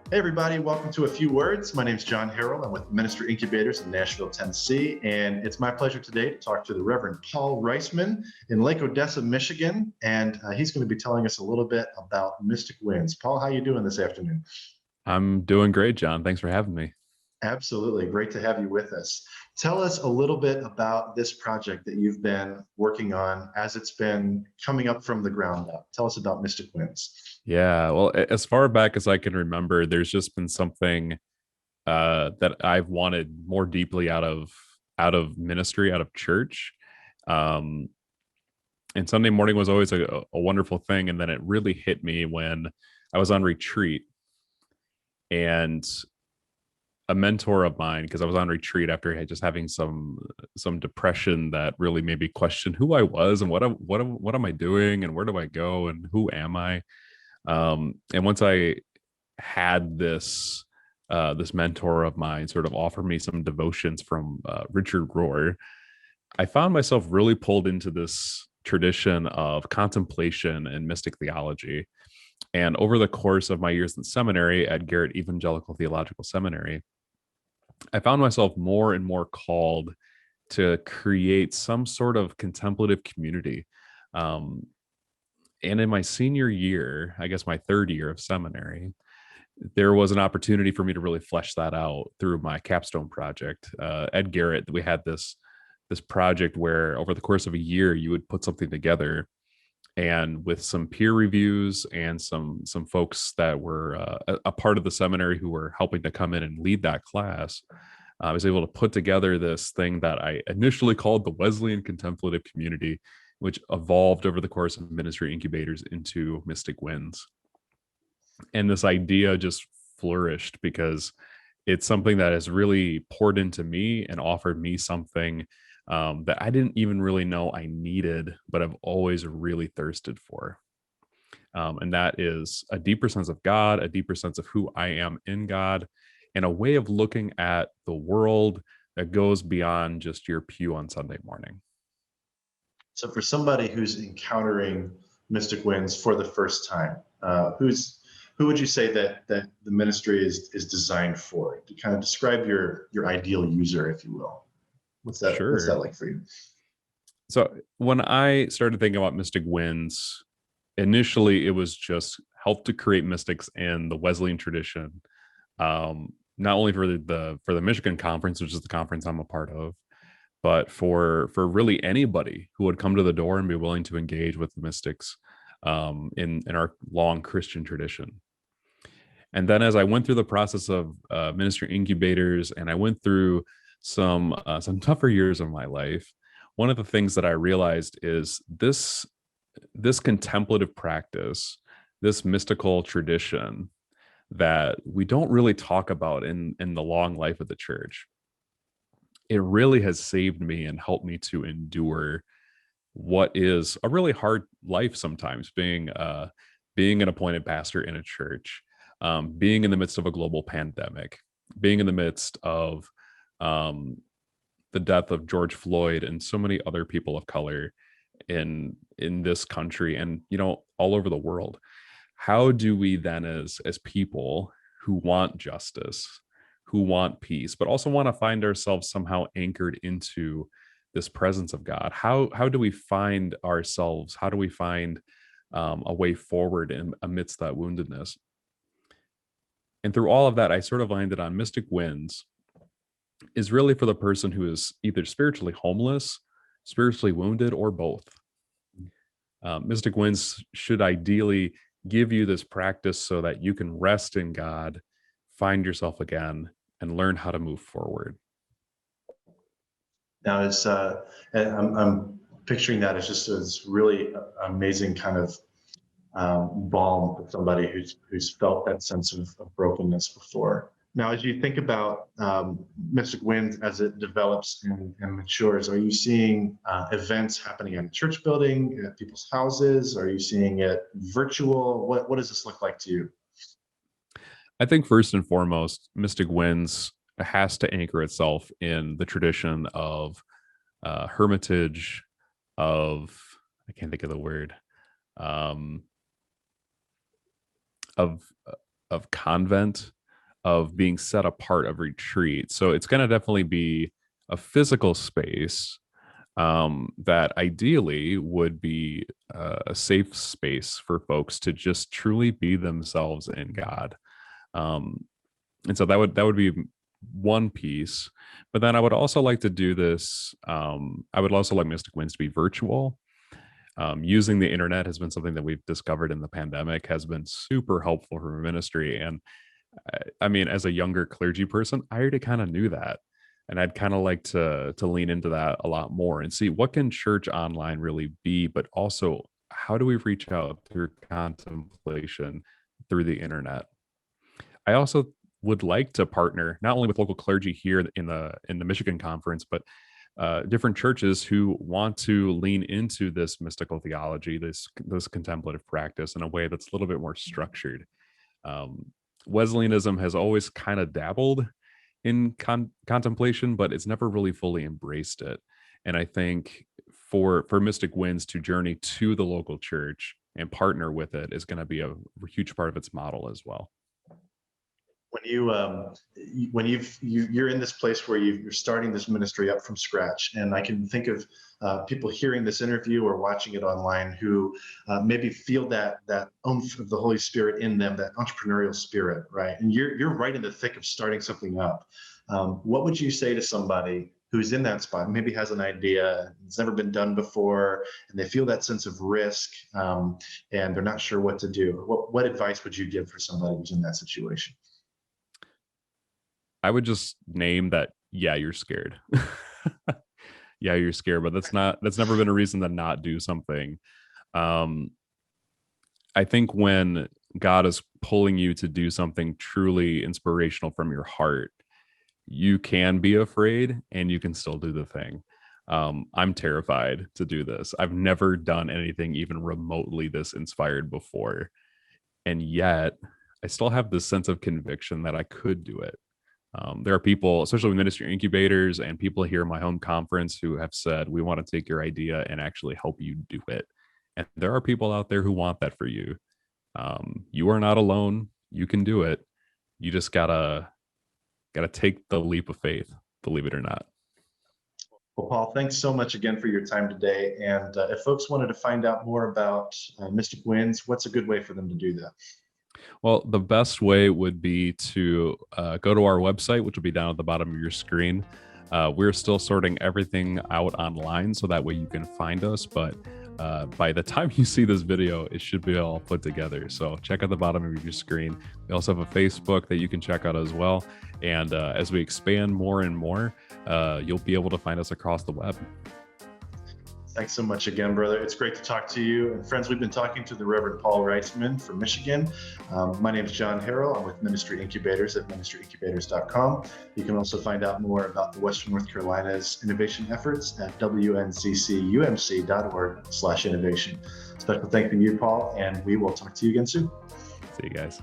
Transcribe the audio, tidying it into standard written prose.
Hey, everybody, welcome to A Few Words. My name is John Harrell. I'm with Ministry Incubators in Nashville, Tennessee, and it's my pleasure today to talk to the Reverend Paul Reissman in Lake Odessa, Michigan, and he's going to be telling us a little bit about Mystic Winds. Paul, how you doing this afternoon? I'm doing great, John. Thanks for having me. Absolutely. Great to have you with us. Tell us a little bit about this project that you've been working on as it's been coming up from the ground up. Tell us about Mystic Winds. Yeah, well, as far back as I can remember, there's just been something that I've wanted more deeply out of ministry, out of church. Um, and Sunday morning was always a wonderful thing, and then it really hit me when I was on retreat, and a mentor of mine, because I was on retreat after just having some depression that really made me question who I was and what am I doing and where do I go and who am I. And once I had this mentor of mine sort of offer me some devotions from Richard Rohr, I found myself really pulled into this tradition of contemplation and mystic theology. And over the course of my years in seminary at Garrett Evangelical Theological Seminary, I found myself more and more called to create some sort of contemplative community. Um, and in my senior year, I guess my third year of seminary, there was an opportunity for me to really flesh that out through my capstone project. At Garrett, we had this project where over the course of a year, you would put something together, and with some peer reviews and some folks that were a part of the seminary who were helping to come in and lead that class, I was able to put together this thing that I initially called the Wesleyan Contemplative Community, which evolved over the course of ministry incubators into Mystic Winds. And this idea just flourished because it's something that has really poured into me and offered me something that I didn't even really know I needed, but I've always really thirsted for. And that is a deeper sense of God, a deeper sense of who I am in God, and a way of looking at the world that goes beyond just your pew on Sunday morning. So, for somebody who's encountering Mystic Winds for the first time, who would you say that the ministry is designed for? To kind of describe your ideal user, if you will. What's that Sure. like for you? So when I started thinking about Mystic Winds, initially it was just help to create mystics in the Wesleyan tradition, not only for the Michigan conference, which is the conference I'm a part of, but for really anybody who would come to the door and be willing to engage with the mystics in our long Christian tradition. And then as I went through the process of ministry incubators, and I went through some tougher years of my life, one of the things that I realized is this contemplative practice, this mystical tradition that we don't really talk about in the long life of the church. It really has saved me and helped me to endure what is a really hard life sometimes, being an appointed pastor in a church, being in the midst of a global pandemic, being in the midst of um, the death of George Floyd and so many other people of color in this country and all over the world. How do we then, as people who want justice, who want peace, but also want to find ourselves somehow anchored into this presence of God, how do we find ourselves, how do we find a way forward amidst that woundedness? And through all of that, I sort of landed on Mystic Winds is really for the person who is either spiritually homeless, spiritually wounded, or both. Mystic Winds should ideally give you this practice so that you can rest in God, find yourself again, and learn how to move forward. Now, and I'm picturing that as just as really amazing kind of balm for somebody who's felt that sense of brokenness before. Now, as you think about Mystic Wind as it develops and matures, are you seeing events happening in church building, at people's houses? Are you seeing it virtual? What does this look like to you? I think first and foremost, Mystic Winds has to anchor itself in the tradition of hermitage, of I can't think of the word, um, of of convent, of being set apart of retreat. So it's going to definitely be a physical space that ideally would be a safe space for folks to just truly be themselves in God. Um, and so that would be one piece. But then I would also like to do this. I would also like Mystic Winds to be virtual. Using the internet has been something that we've discovered in the pandemic, has been super helpful for ministry. And I mean, as a younger clergy person, I already kind of knew that. And I'd kind of like to lean into that a lot more and see what can church online really be, but also how do we reach out through contemplation through the internet. I also would like to partner not only with local clergy here in the Michigan conference, but different churches who want to lean into this mystical theology, this contemplative practice in a way that's a little bit more structured. Wesleyanism has always kind of dabbled in contemplation, but it's never really fully embraced it. And I think for Mystic Winds to journey to the local church and partner with it is going to be a huge part of its model as well. When you're in this place where you're starting this ministry up from scratch, and I can think of people hearing this interview or watching it online who maybe feel that oomph of the Holy Spirit in them, that entrepreneurial spirit, right? And you're right in the thick of starting something up. What would you say to somebody who's in that spot, maybe has an idea, it's never been done before, and they feel that sense of risk, and they're not sure what to do? What advice would you give for somebody who's in that situation? I would just name that, yeah, you're scared. Yeah, you're scared, but that's never been a reason to not do something. I think when God is pulling you to do something truly inspirational from your heart, you can be afraid and you can still do the thing. I'm terrified to do this. I've never done anything even remotely this inspired before. And yet I still have this sense of conviction that I could do it. There are people, especially with ministry incubators and people here in my home conference, who have said, we want to take your idea and actually help you do it. And there are people out there who want that for you. You are not alone. You can do it. You just gotta take the leap of faith, believe it or not. Well, Paul, thanks so much again for your time today. And if folks wanted to find out more about Mystic Winds, what's a good way for them to do that? Well, the best way would be to go to our website, which will be down at the bottom of your screen. We're still sorting everything out online, so that way you can find us. But by the time you see this video, it should be all put together. So check out the bottom of your screen. We also have a Facebook that you can check out as well. And as we expand more and more, you'll be able to find us across the web. Thanks so much again, brother. It's great to talk to you. And friends, we've been talking to the Reverend Paul Reissman from Michigan. My name is John Harrell. I'm with Ministry Incubators at ministryincubators.com. You can also find out more about the Western North Carolina's innovation efforts at wnccumc.org/innovation. Special thank you to you, Paul, and we will talk to you again soon. See you guys.